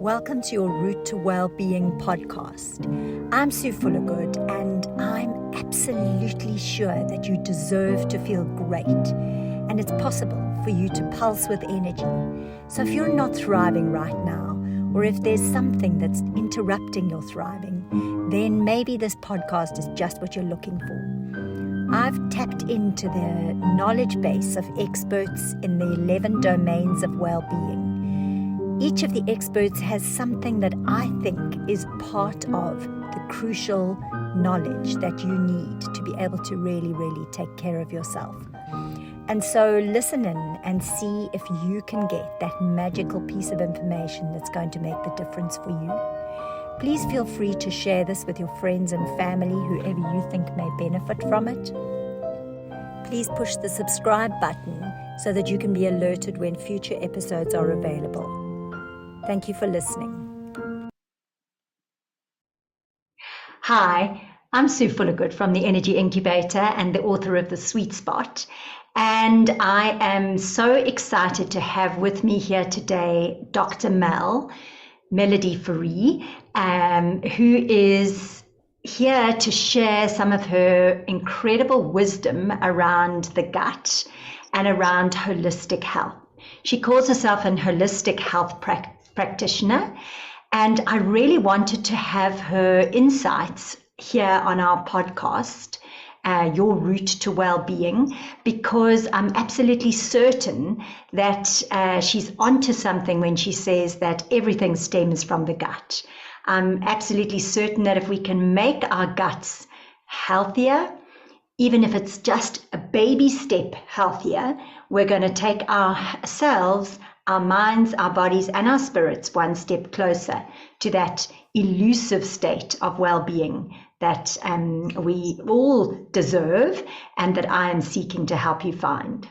Welcome to your Route to Wellbeing podcast. I'm Sue Fullergood, and I'm absolutely sure that you deserve to feel great, and it's possible for you to pulse with energy. So if you're not thriving right now, or if there's something that's interrupting your thriving, then maybe this podcast is just what you're looking for. I've tapped into the knowledge base of experts in the 11 domains of well-being. Each of the experts has something that I think is part of the crucial knowledge that you need to be able to really take care of yourself. And so listen in and see if you can get that magical piece of information that's going to make the difference for you. Please feel free to share this with your friends and family, whoever you think may benefit from it. Please push the subscribe button so that you can be alerted when future episodes are available. Thank you for listening. Hi, I'm Sue Fullergood from the Energy Incubator and the author of The Sweet Spot. And I am so excited to have with me here today Dr. Melody Fourie, who is here to share some of her incredible wisdom around the gut and around holistic health. She calls herself an holistic health practitioner, and I really wanted to have her insights here on our podcast, Your Route to Wellbeing, because I'm absolutely certain that she's onto something when she says that everything stems from the gut. I'm absolutely certain that if we can make our guts healthier, even if it's just a baby step healthier, we're going to take ourselves, our minds, our bodies, and our spirits one step closer to that elusive state of well-being that we all deserve and that I am seeking to help you find.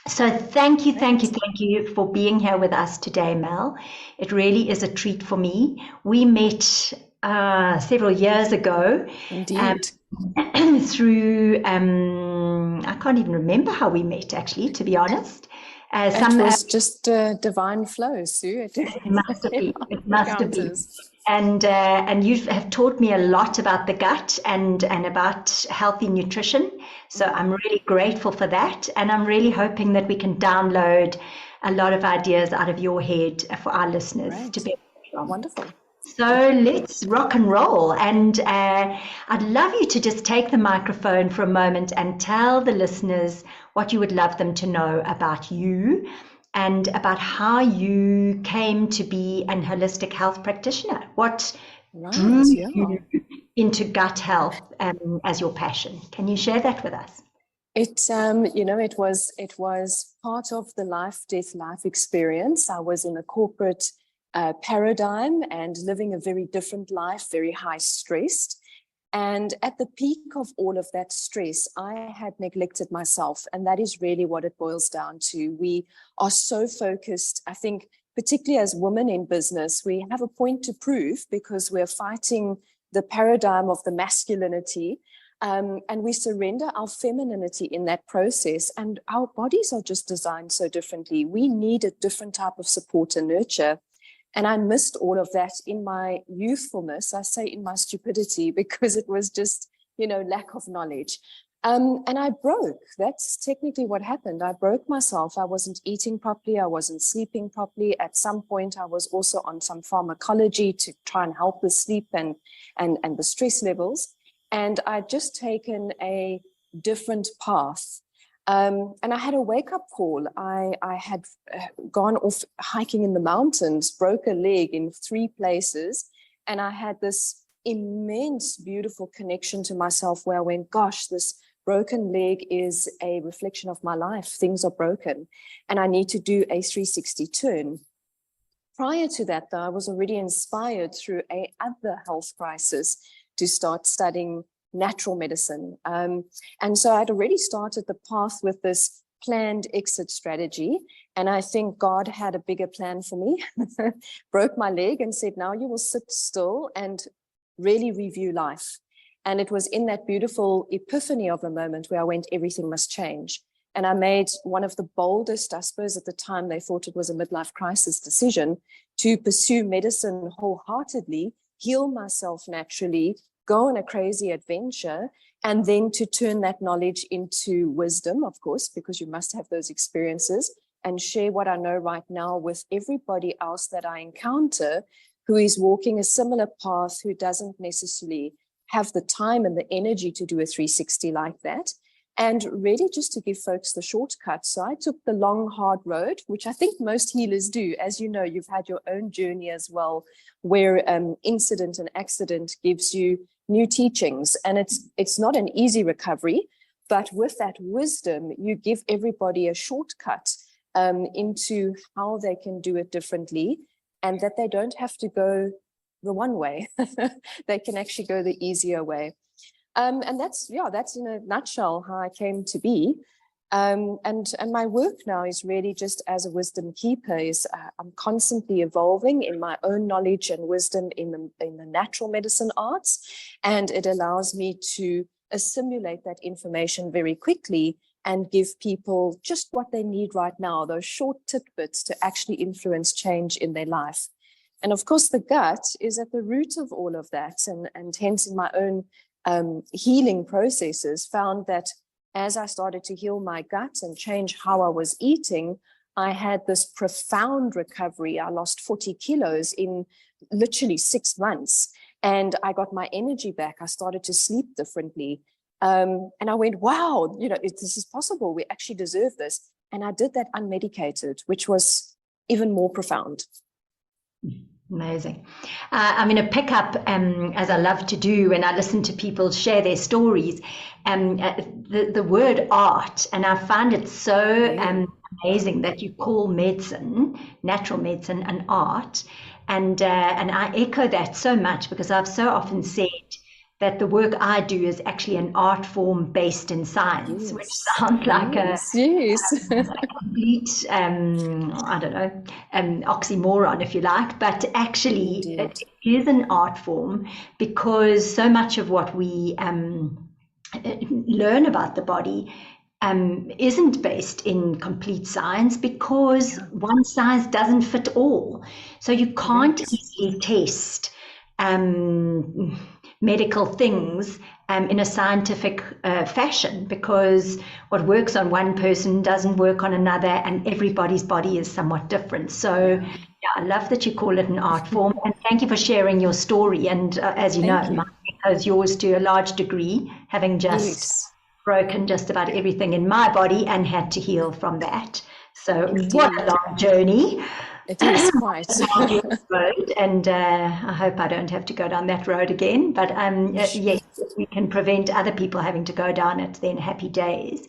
So thank you for being here with us today, Mel. It really is a treat for me. We met several years ago. Indeed. Through, I can't even remember how we met, actually, to be honest. It was just divine flow, Sue. It must have been. And you have taught me a lot about the gut and about healthy nutrition. So I'm really grateful for that. And I'm really hoping that we can download a lot of ideas out of your head for our listeners to benefit from. Wonderful. So let's rock and roll. And I'd love you to just take the microphone for a moment and tell the listeners what you would love them to know about you and about how you came to be an holistic health practitioner. What drew you into gut health as your passion? Can you share that with us? It was part of the life experience. I was in a corporate paradigm and living a very different life, very high stressed. And at the peak of all of that stress, I had neglected myself. And that is really what it boils down to. We are so focused, I think, particularly as women in business, we have a point to prove because we're fighting the paradigm of the masculinity. And we surrender our femininity in that process. And our bodies are just designed so differently. We need a different type of support and nurture. And I missed all of that in my youthfulness. I say in my stupidity because it was just, lack of knowledge. And I broke. That's technically what happened. I broke myself. I wasn't eating properly. I wasn't sleeping properly. At some point, I was also on some pharmacology to try and help the sleep and the stress levels. And I'd just taken a different path. And I had a wake-up call. I had gone off hiking in the mountains, broke a leg in 3 places, and I had this immense, beautiful connection to myself where I went, gosh, this broken leg is a reflection of my life. Things are broken, and I need to do a 360 turn. Prior to that, though, I was already inspired through another health crisis to start studying natural medicine. And so I'd already started the path with this planned exit strategy. And I think God had a bigger plan for me, broke my leg and said, now you will sit still and really review life. And it was in that beautiful epiphany of a moment where I went, everything must change. And I made one of the boldest, I suppose at the time they thought it was a midlife crisis decision, to pursue medicine wholeheartedly, heal myself naturally, go on a crazy adventure, and then to turn that knowledge into wisdom, of course, because you must have those experiences, and share what I know right now with everybody else that I encounter who is walking a similar path, who doesn't necessarily have the time and the energy to do a 360 like that, and really just to give folks the shortcut. So I took the long, hard road, which I think most healers do. As you know, you've had your own journey as well, where incident and accident gives you new teachings. And it's not an easy recovery, but with that wisdom, you give everybody a shortcut into how they can do it differently, and that they don't have to go the one way. They can actually go the easier way. And that's in a nutshell how I came to be. And my work now is really just as a wisdom keeper. I'm constantly evolving in my own knowledge and wisdom in the natural medicine arts, and it allows me to assimilate that information very quickly and give people just what they need right now, those short tidbits to actually influence change in their life. And of course, the gut is at the root of all of that, and hence in my own healing processes found that as I started to heal my gut and change how I was eating, I had this profound recovery. I lost 40 kilos in literally 6 months, and I got my energy back. I started to sleep differently. And I went, wow, this is possible. We actually deserve this. And I did that unmedicated, which was even more profound. Amazing. I'm going to pick up, as I love to do when I listen to people share their stories, the word art. And I find it so amazing that you call medicine, natural medicine, an art. And I echo that so much, because I've so often said that the work I do is actually an art form based in science, which sounds like a complete, I don't know, oxymoron, if you like, but actually it is an art form, because so much of what we learn about the body isn't based in complete science, because one size doesn't fit all. So you can't easily test medical things in a scientific fashion, because what works on one person doesn't work on another, and everybody's body is somewhat different. So I love that you call it an art form, and thank you for sharing your story. And as you know, mine echoes yours to a large degree, having just broken just about everything in my body and had to heal from that. So what a long journey. It is quite. Road, and I hope I don't have to go down that road again. But yes, if we can prevent other people having to go down it, then happy days.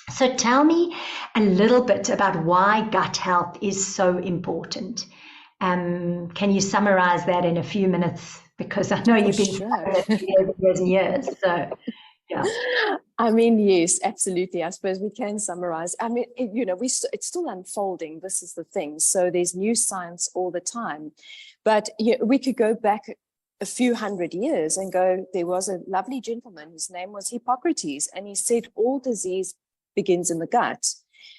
So tell me a little bit about why gut health is so important. Can you summarize that in a few minutes? Because I know you've been years and years. So yeah. I mean, yes, absolutely. I suppose we can summarize. I mean, it's still unfolding. This is the thing. So there's new science all the time. But we could go back a few hundred years and go, there was a lovely gentleman, his name was Hippocrates, and he said all disease begins in the gut.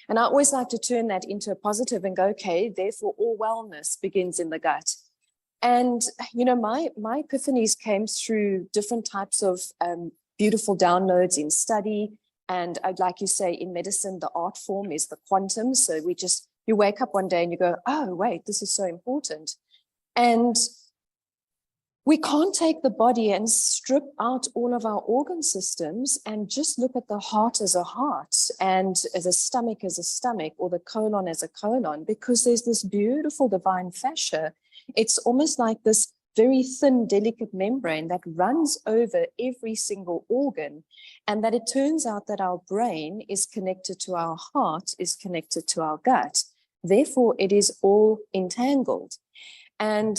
And I always like to turn that into a positive and go, okay, therefore all wellness begins in the gut. And, my epiphanies came through different types of beautiful downloads in study. And I'd like you say in medicine, the art form is the quantum. So you wake up one day and you go, oh, wait, this is so important. And we can't take the body and strip out all of our organ systems and just look at the heart as a heart, and as a stomach or the colon as a colon, because there's this beautiful divine fascia. It's almost like this very thin, delicate membrane that runs over every single organ, and that it turns out that our brain is connected to our heart, is connected to our gut. Therefore, it is all entangled. And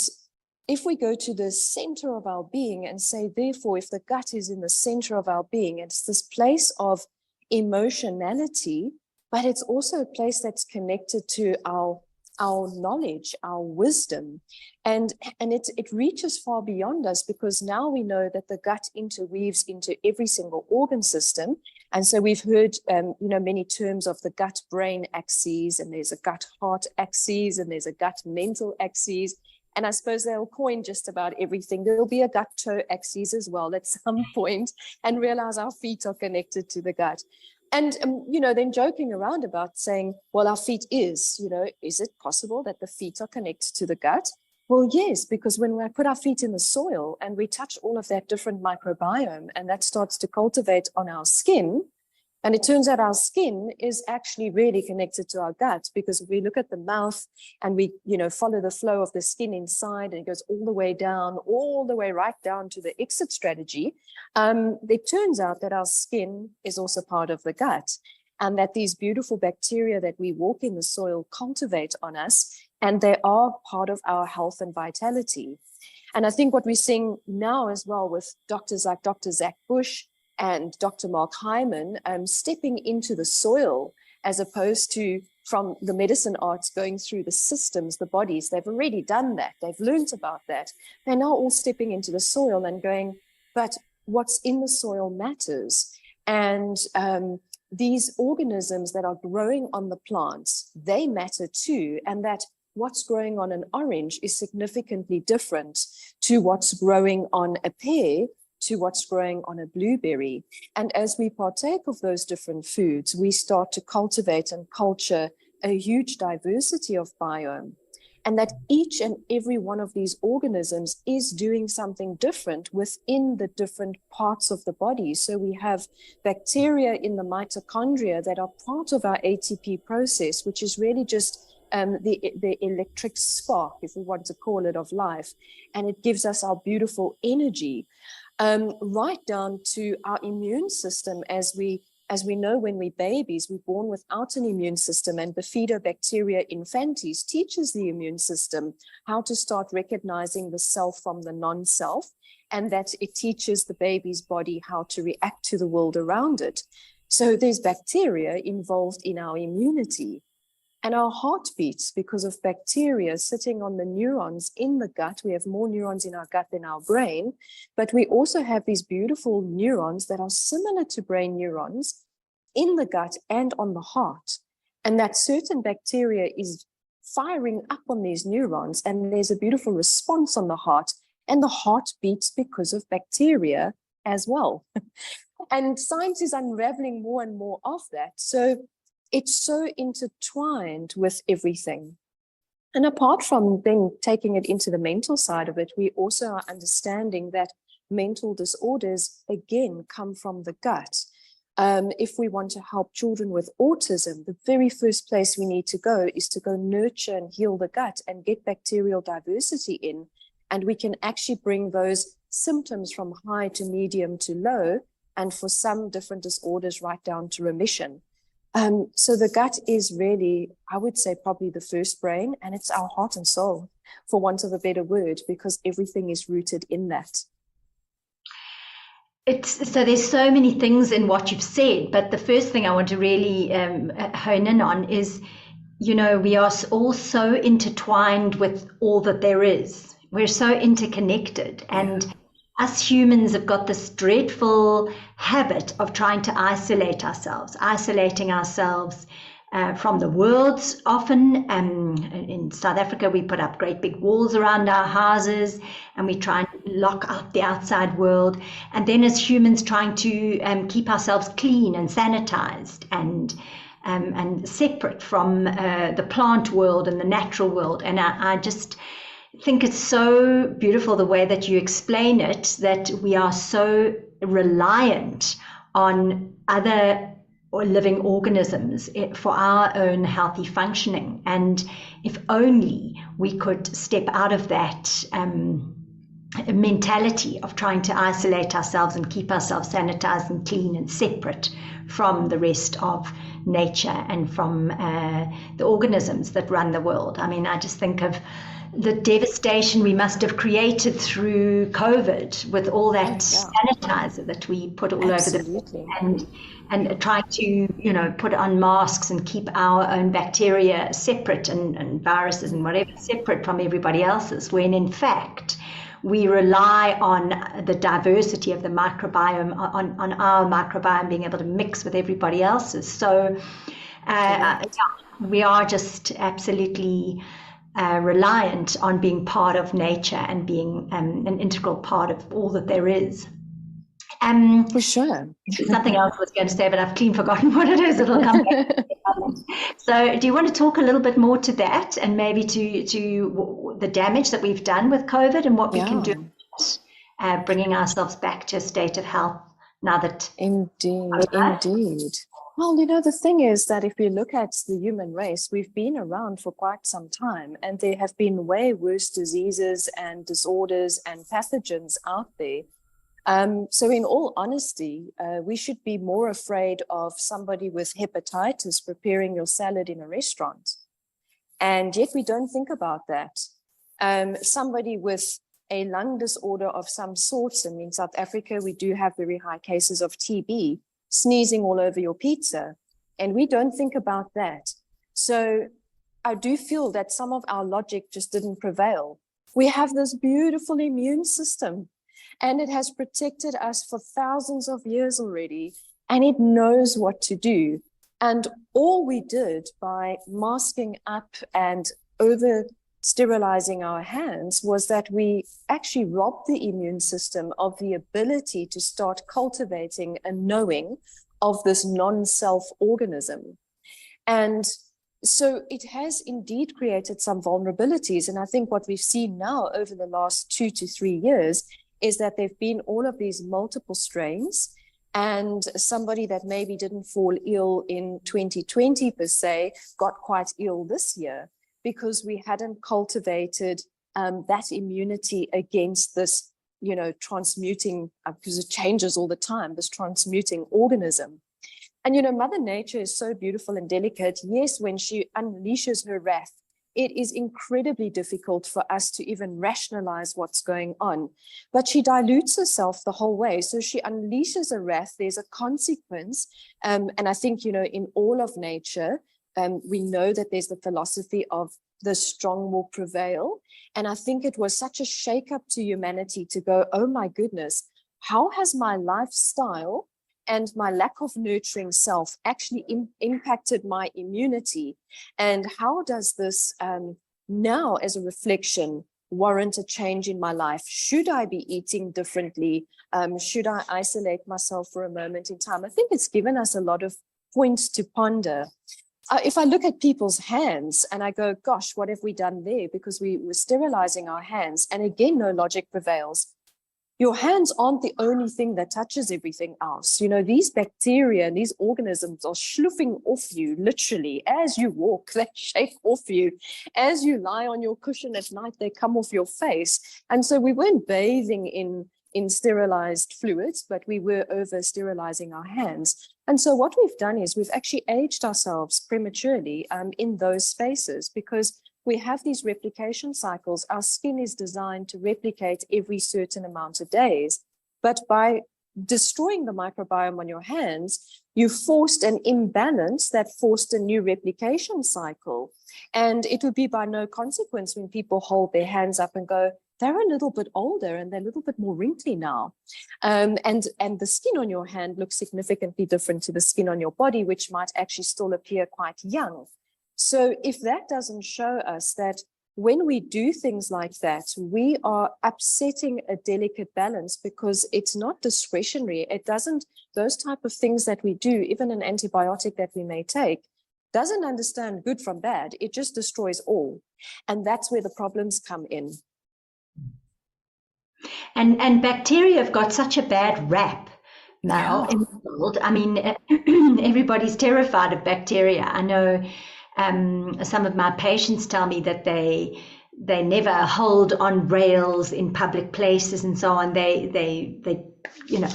if we go to the center of our being and say, therefore, if the gut is in the center of our being, it's this place of emotionality, but it's also a place that's connected to our knowledge, our wisdom. And it reaches far beyond us, because now we know that the gut interweaves into every single organ system. And so we've heard, many terms of the gut-brain axis, and there's a gut-heart axis, and there's a gut-mental axis. And I suppose they'll coin just about everything. There'll be a gut-toe axis as well at some point, and realize our feet are connected to the gut. And, then joking around about saying, well, our feet is it possible that the feet are connected to the gut? Well, yes, because when we put our feet in the soil and we touch all of that different microbiome, and that starts to cultivate on our skin, and it turns out our skin is actually really connected to our gut, because if we look at the mouth and we, follow the flow of the skin inside, and it goes all the way right down to the exit strategy, it turns out that our skin is also part of the gut, and that these beautiful bacteria that we walk in the soil cultivate on us, and they are part of our health and vitality. And I think what we're seeing now as well with doctors like Dr. Zach Bush and Dr. Mark Hyman stepping into the soil, as opposed to from the medicine arts going through the systems, the bodies. They've already done that. They've learned about that. They're now all stepping into the soil and going, but what's in the soil matters. And these organisms that are growing on the plants, they matter too. And that what's growing on an orange is significantly different to what's growing on a pear, to what's growing on a blueberry. And as we partake of those different foods, we start to cultivate and culture a huge diversity of biome. And that each and every one of these organisms is doing something different within the different parts of the body. So we have bacteria in the mitochondria that are part of our ATP process, which is really just the electric spark, if we want to call it, of life. And it gives us our beautiful energy, right down to our immune system. As we know, when we're babies, we're born without an immune system, and Bifidobacteria infantis teaches the immune system how to start recognizing the self from the non-self, and that it teaches the baby's body how to react to the world around it. So there's bacteria involved in our immunity. And our heart beats because of bacteria sitting on the neurons in the gut. We have more neurons in our gut than our brain, but we also have these beautiful neurons that are similar to brain neurons in the gut and on the heart. And that certain bacteria is firing up on these neurons, and there's a beautiful response on the heart, and the heart beats because of bacteria as well. And science is unraveling more and more of that. So it's so intertwined with everything. And apart from then taking it into the mental side of it, we also are understanding that mental disorders, again, come from the gut. If we want to help children with autism, the very first place we need to go is to go nurture and heal the gut and get bacterial diversity in. And we can actually bring those symptoms from high to medium to low, and for some different disorders, right down to remission. So the gut is really, I would say, probably the first brain, and it's our heart and soul, for want of a better word, because everything is rooted in that. So there's so many things in what you've said, but the first thing I want to really hone in on is, we are all so intertwined with all that there is. We're so interconnected, and us humans have got this dreadful habit of trying to isolating ourselves from the world often. In South Africa, we put up great big walls around our houses, and we try and lock out the outside world. And then as humans, trying to keep ourselves clean and sanitized and separate from the plant world and the natural world. And I just think it's so beautiful the way that you explain it, that we are so reliant on other living organisms for our own healthy functioning. And if only we could step out of that mentality of trying to isolate ourselves and keep ourselves sanitized and clean and separate from the rest of nature and from the organisms that run the world. I mean, I just think of the devastation we must have created through COVID with all that sanitizer that we put all over the place, and trying to put on masks and keep our own bacteria separate and viruses and whatever separate from everybody else's, when in fact we rely on the diversity of the microbiome, on our microbiome being able to mix with everybody else's. So we are just absolutely reliant on being part of nature and being an integral part of all that there is. For sure. Something else I was going to say, but I've clean forgotten what it is. It'll come back. So do you want to talk a little bit more to that, and maybe to the damage that we've done with COVID and what we can do, bringing ourselves back to a state of health now that... Indeed. Well, the thing is that if you look at the human race, we've been around for quite some time, and there have been way worse diseases and disorders and pathogens out there. So in all honesty, we should be more afraid of somebody with hepatitis preparing your salad in a restaurant. And yet we don't think about that. Somebody with a lung disorder of some sorts, and in South Africa, we do have very high cases of TB, sneezing all over your pizza. And we don't think about that. So I do feel that some of our logic just didn't prevail. We have this beautiful immune system, and it has protected us for thousands of years already, and it knows what to do. And all we did by masking up and over sterilizing our hands was that we actually robbed the immune system of the ability to start cultivating a knowing of this non-self organism. And so it has indeed created some vulnerabilities. And I think what we've seen now over the last 2 to 3 years is that there've been all of these multiple strains, and somebody that maybe didn't fall ill in 2020 per se got quite ill this year because we hadn't cultivated that immunity against this, transmuting, because it changes all the time, this transmuting organism. And, Mother Nature is so beautiful and delicate. Yes, when she unleashes her wrath, it is incredibly difficult for us to even rationalize what's going on. But she dilutes herself the whole way. So she unleashes a wrath, there's a consequence. And I think, in all of nature, we know that there's the philosophy of the strong will prevail. And I think it was such a shake-up to humanity to go, oh my goodness, how has my lifestyle and my lack of nurturing self actually impacted my immunity? And how does this now, as a reflection, warrant a change in my life? Should I be eating differently? Should I isolate myself for a moment in time? I think it's given us a lot of points to ponder. If I look at people's hands and I go, gosh, what have we done there? Because we were sterilizing our hands. And again, no logic prevails. Your hands aren't the only thing that touches everything else. These bacteria and these organisms are schluffing off you, literally. As you walk, they shake off you. As you lie on your cushion at night, they come off your face. And so we weren't bathing in sterilized fluids, but we were over sterilizing our hands. And so what we've done is we've actually aged ourselves prematurely in those spaces, because we have these replication cycles. Our skin is designed to replicate every certain amount of days. But by destroying the microbiome on your hands, you forced an imbalance that forced a new replication cycle. And it would be by no consequence when people hold their hands up and go, they're a little bit older and they're a little bit more wrinkly now. And the skin on your hand looks significantly different to the skin on your body, which might actually still appear quite young. So if that doesn't show us that when we do things like that, we are upsetting a delicate balance, because it's not discretionary. It doesn't, those type of things that we do, even an antibiotic that we may take, doesn't understand good from bad. It just destroys all. And that's where the problems come in. And bacteria have got such a bad rap now in the world. I mean, everybody's terrified of bacteria. I know some of my patients tell me that they never hold on rails in public places and so on. They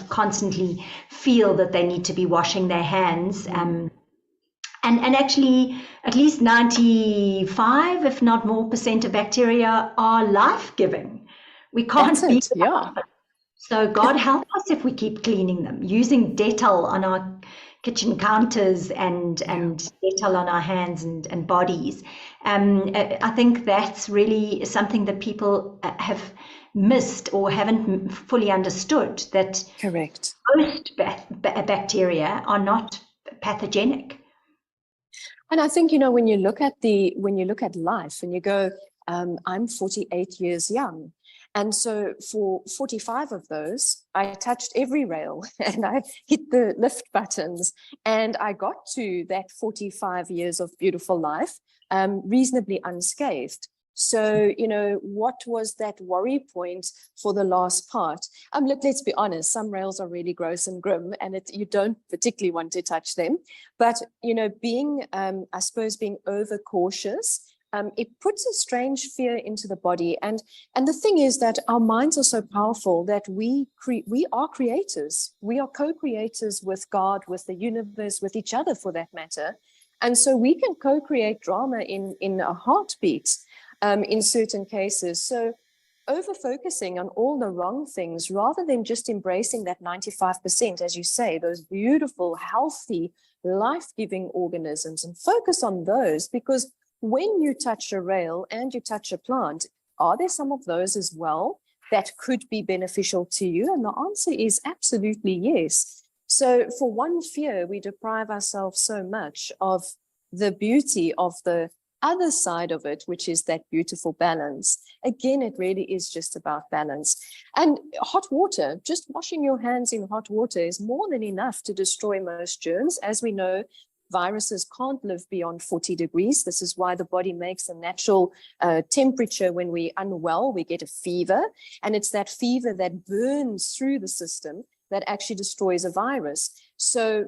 constantly feel that they need to be washing their hands. And actually, at least 95, if not more, % of bacteria are life-giving. We can't be without them. So God help us if we keep cleaning them, using Dettol on our kitchen counters and Dettol on our hands and bodies. I think that's really something that people have missed or haven't fully understood, that Correct. most bacteria are not pathogenic. And I think, when you look at life and you go, I'm 48 years young. And so for 45 of those, I touched every rail and I hit the lift buttons, and I got to that 45 years of beautiful life reasonably unscathed. So, what was that worry point for the last part? Look, let's be honest, some rails are really gross and grim, and you don't particularly want to touch them. But, being, I suppose, being overcautious, it puts a strange fear into the body. And the thing is that our minds are so powerful that we are creators. We are co-creators with God, with the universe, with each other for that matter. And so we can co-create drama in a heartbeat in certain cases. So over-focusing on all the wrong things rather than just embracing that 95%, as you say, those beautiful, healthy, life-giving organisms, and focus on those, because when you touch a rail and you touch a plant, are there some of those as well that could be beneficial to you? And the answer is absolutely yes. So for one fear, we deprive ourselves so much of the beauty of the other side of it, which is that beautiful balance. Again, it really is just about balance. And hot water, just washing your hands in hot water is more than enough to destroy most germs. As we know, viruses can't live beyond 40 degrees. This is why the body makes a natural temperature. When we're unwell, we get a fever, and it's that fever that burns through the system that actually destroys a virus. So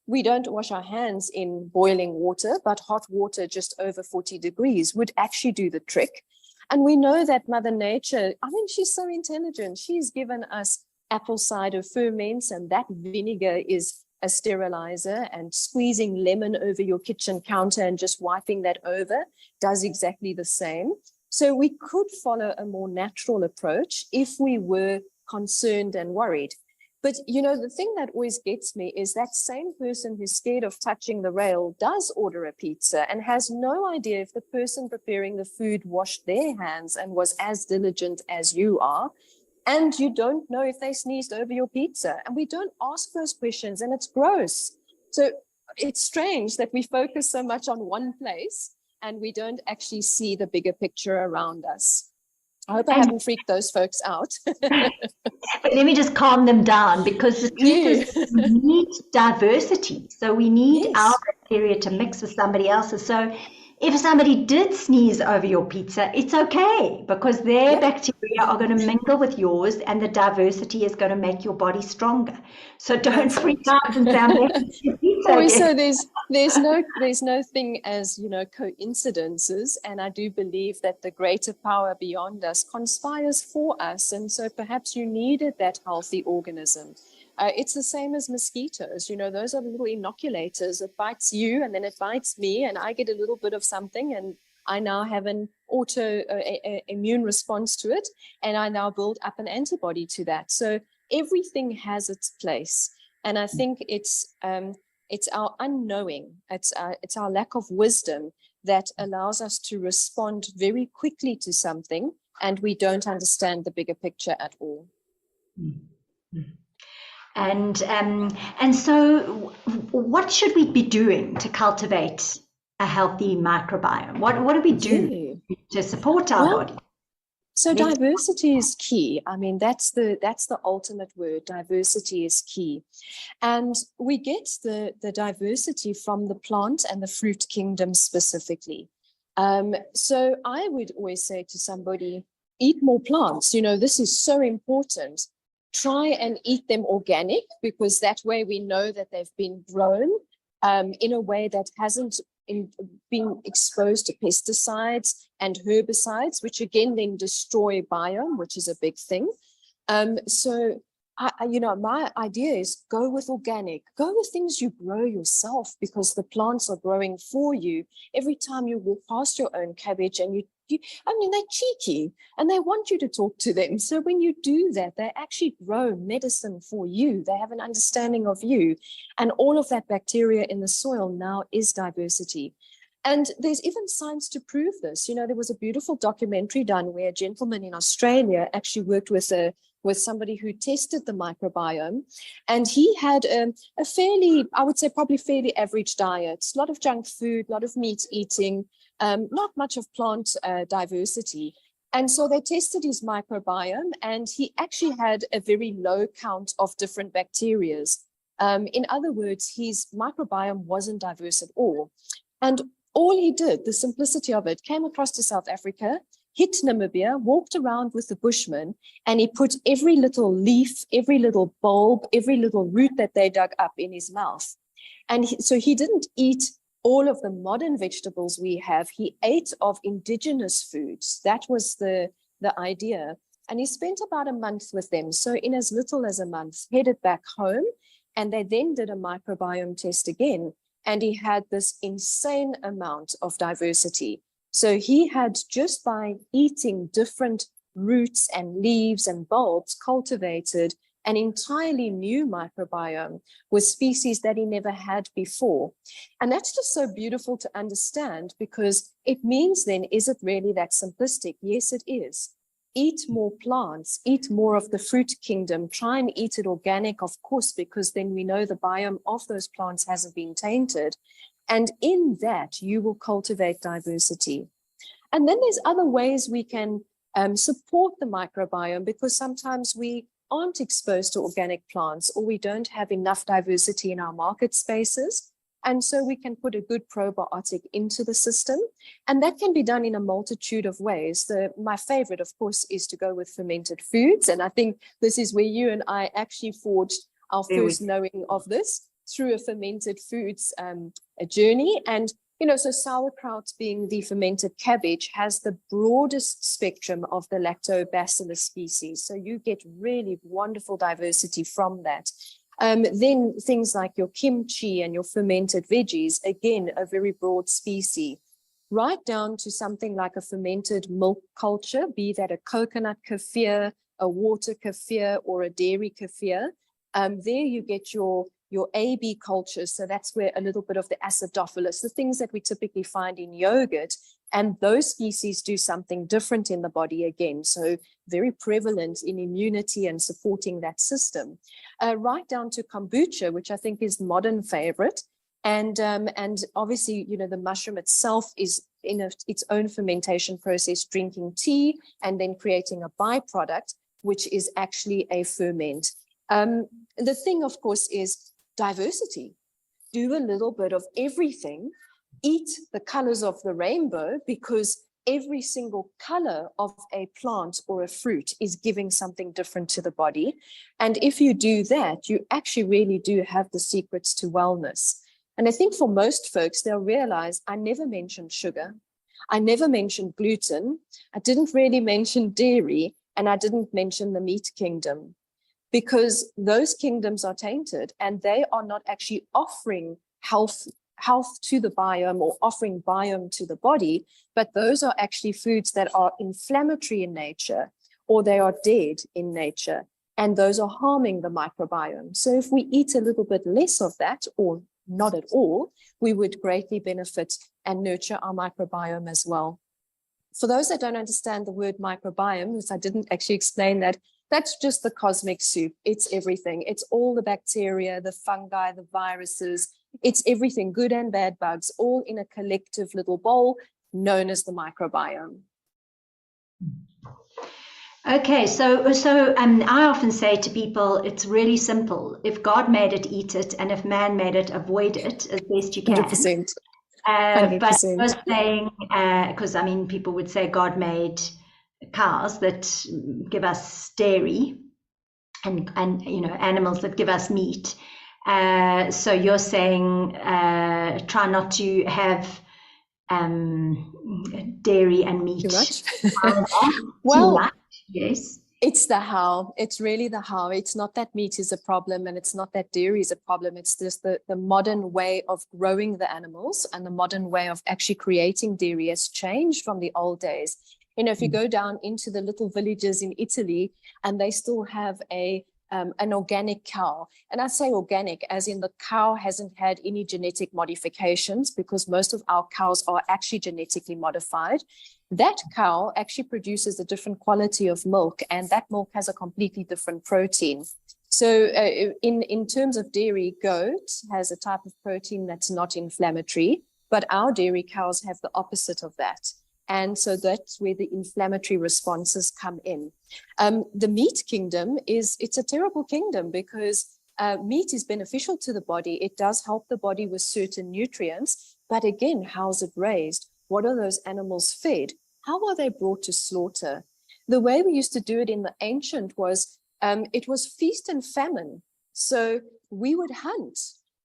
we don't wash our hands in boiling water, but hot water just over 40 degrees would actually do the trick. And we know that Mother Nature, she's so intelligent. She's given us apple cider ferments, and that vinegar is a sterilizer, and squeezing lemon over your kitchen counter and just wiping that over does exactly the same. So we could follow a more natural approach if we were concerned and worried. But, the thing that always gets me is that same person who's scared of touching the rail does order a pizza and has no idea if the person preparing the food washed their hands and was as diligent as you are. And you don't know if they sneezed over your pizza. And we don't ask those questions, and it's gross. So it's strange that we focus so much on one place and we don't actually see the bigger picture around us. I hope I haven't freaked those folks out. But let me just calm them down, because the truth is we need diversity. So we need our bacteria to mix with somebody else's. So if somebody did sneeze over your pizza, it's okay, because their bacteria are going to mingle with yours, and the diversity is going to make your body stronger. So don't freak out and say, I'm making pizza. So there's no thing as, coincidences. And I do believe that the greater power beyond us conspires for us. And so perhaps you needed that healthy organism. It's the same as mosquitoes. Those are the little inoculators. It bites you, and then it bites me, and I get a little bit of something, and I now have an immune response to it, and I now build up an antibody to that. So everything has its place, and I think it's our unknowing, it's our lack of wisdom that allows us to respond very quickly to something, and we don't understand the bigger picture at all. Mm-hmm. And so what should we be doing to cultivate a healthy microbiome? What do we do to support our body? So diversity is key. That's the ultimate word. Diversity is key. And we get the diversity from the plant and the fruit kingdom specifically. So I would always say to somebody, eat more plants. This is so important. Try and eat them organic, because that way we know that they've been grown in a way that hasn't been exposed to pesticides and herbicides, which again then destroy biome, which is a big thing. So my idea is go with organic, go with things you grow yourself, because the plants are growing for you. Every time you walk past your own cabbage and they're cheeky and they want you to talk to them. So when you do that, they actually grow medicine for you. They have an understanding of you. And all of that bacteria in the soil now is diversity. And there's even science to prove this. You know, there was a beautiful documentary done where a gentleman in Australia actually worked with somebody who tested the microbiome, and he had a fairly, I would say probably fairly average diet, a lot of junk food, a lot of meat eating, not much of plant diversity. And so they tested his microbiome, and he actually had a very low count of different bacterias. In other words, his microbiome wasn't diverse at all. And all he did, the simplicity of it, came across to South Africa, hit Namibia, walked around with the Bushmen, and he put every little leaf, every little bulb, every little root that they dug up in his mouth. And so he didn't eat all of the modern vegetables we have. He ate of indigenous foods. That was the idea. And he spent about a month with them. So in as little as a month, headed back home, and they then did a microbiome test again. And he had this insane amount of diversity. So he had, just by eating different roots and leaves and bulbs, cultivated an entirely new microbiome with species that he never had before. And that's just so beautiful to understand, because it means then, is it really that simplistic? Yes, it is. Eat more plants, eat more of the fruit kingdom, try and eat it organic, of course, because then we know the biome of those plants hasn't been tainted. And in that, you will cultivate diversity. And then there's other ways we can support the microbiome, because sometimes we aren't exposed to organic plants, or we don't have enough diversity in our market spaces. And so we can put a good probiotic into the system. And that can be done in a multitude of ways. My favorite, of course, is to go with fermented foods. And I think this is where you and I actually forged our first knowing of this, through a fermented foods a journey. And, you know, so sauerkraut, being the fermented cabbage, has the broadest spectrum of the lactobacillus species. So you get really wonderful diversity from that. Then things like your kimchi and your fermented veggies, again, a very broad species, right down to something like a fermented milk culture, be that a coconut kefir, a water kefir, or a dairy kefir. There you get your AB culture. So that's where a little bit of the acidophilus, the things that we typically find in yogurt, and those species do something different in the body again. So very prevalent in immunity and supporting that system. Right down to kombucha, which I think is modern favorite. And obviously, you know, the mushroom itself is in its own fermentation process, drinking tea and then creating a byproduct, which is actually a ferment. The thing, of course, is diversity. Do a little bit of everything. Eat the colors of the rainbow, because every single color of a plant or a fruit is giving something different to the body. And if you do that, you actually really do have the secrets to wellness. And I think for most folks, they'll realize I never mentioned sugar. I never mentioned gluten. I didn't really mention dairy, and I didn't mention the meat kingdom, because those kingdoms are tainted and they are not actually offering health to the biome or offering biome to the body, but those are actually foods that are inflammatory in nature, or they are dead in nature, and those are harming the microbiome. So if we eat a little bit less of that, or not at all, we would greatly benefit and nurture our microbiome as well. For those that don't understand the word microbiome, because I didn't actually explain that, that's just the cosmic soup. It's everything. It's all the bacteria, the fungi, the viruses. It's everything, good and bad bugs, all in a collective little bowl known as the microbiome. Okay, so I often say to people, it's really simple. If God made it, eat it, and if man made it, avoid it as best you can. 100%. But I was saying, because I mean, people would say God made cows that give us dairy, and you know, animals that give us meat. So you're saying try not to have dairy and meat too much. Well, too much. Yes. It's the how. It's really the how. It's not that meat is a problem, and it's not that dairy is a problem. It's just the modern way of growing the animals, and the modern way of actually creating dairy has changed from the old days. You know, if you go down into the little villages in Italy, and they still have a an organic cow. And I say organic as in the cow hasn't had any genetic modifications, because most of our cows are actually genetically modified. That cow actually produces a different quality of milk, and that milk has a completely different protein. So in terms of dairy, goat has a type of protein that's not inflammatory, but our dairy cows have the opposite of that. And so that's where the inflammatory responses come in. The meat kingdom it's a terrible kingdom, because meat is beneficial to the body. It does help the body with certain nutrients, but again, how's it raised? What are those animals fed? How are they brought to slaughter? The way we used to do it in the ancient was, it was feast and famine. So we would hunt,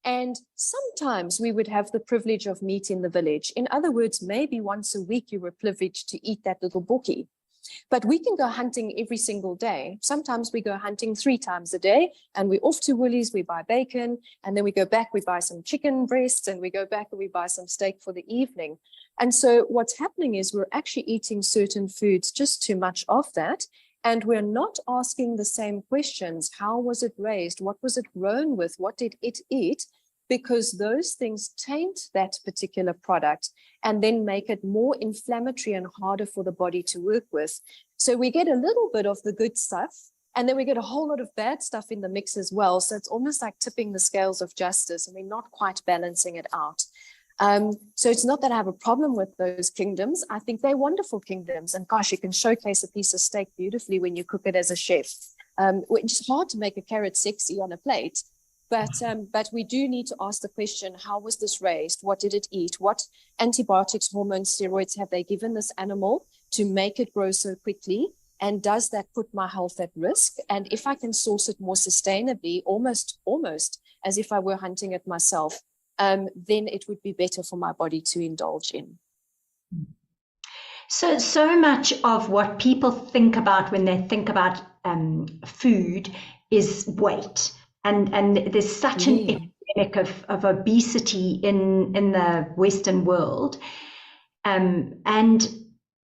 and sometimes we would have the privilege of meat in the village. In other words, maybe once a week you were privileged to eat that little bookie. But we can go hunting every single day. Sometimes we go hunting 3 times a day, and we're off to Woolies, we buy bacon, and then we go back, we buy some chicken breasts, and we go back and we buy some steak for the evening. And so what's happening is we're actually eating certain foods, just too much of that. And we're not asking the same questions. How was it raised? What was it grown with? What did it eat? Because those things taint that particular product and then make it more inflammatory and harder for the body to work with. So we get a little bit of the good stuff, and then we get a whole lot of bad stuff in the mix as well. So it's almost like tipping the scales of justice, and we're not quite balancing it out. So it's not that I have a problem with those kingdoms. I think they're wonderful kingdoms. And gosh, you can showcase a piece of steak beautifully when you cook it as a chef. Which is hard to make a carrot sexy on a plate. But we do need to ask the question, how was this raised? What did it eat? What antibiotics, hormones, steroids have they given this animal to make it grow so quickly? And does that put my health at risk? And if I can source it more sustainably, almost as if I were hunting it myself, then it would be better for my body to indulge in. So much of what people think about when they think about food is weight. And there's such an epidemic of obesity in the Western world. And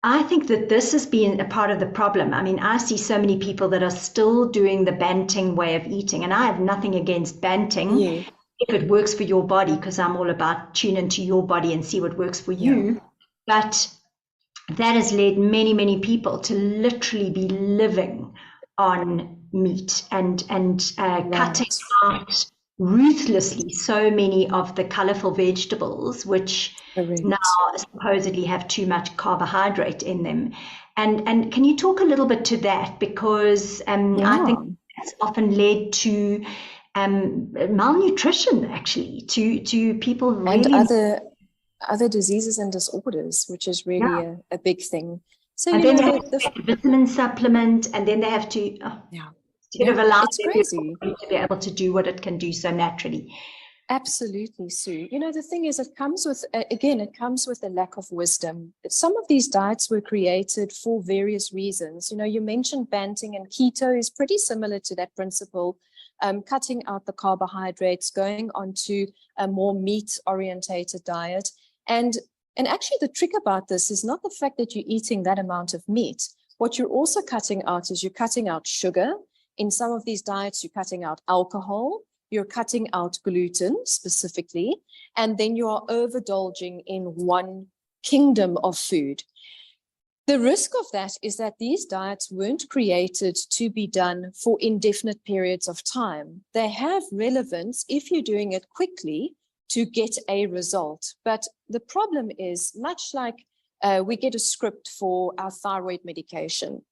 I think that this has been a part of the problem. I mean, I see so many people that are still doing the Banting way of eating, and I have nothing against Banting. Yeah. If it works for your body, because I'm all about tune into your body and see what works for you. But that has led many, many people to literally be living on meat and cutting out ruthlessly so many of the colorful vegetables, which now supposedly have too much carbohydrate in them. And can you talk a little bit to that? Because I think that's often led to malnutrition, actually, to people really, and other diseases and disorders, which is really a big thing. So and then they have to take a vitamin supplement, and then they have to sort of allow their body to be able to do what it can do so naturally. Absolutely, Sue. You know, the thing is, it comes with a lack of wisdom. Some of these diets were created for various reasons. You know, you mentioned Banting, and keto is pretty similar to that principle. Cutting out the carbohydrates, going onto a more meat-orientated diet. And actually, the trick about this is not the fact that you're eating that amount of meat. What you're also cutting out is you're cutting out sugar. In some of these diets, you're cutting out alcohol. You're cutting out gluten specifically. And then you are overindulging in one kingdom of food. The risk of that is that these diets weren't created to be done for indefinite periods of time. They have relevance if you're doing it quickly to get a result. But the problem is, much like we get a script for our thyroid medication,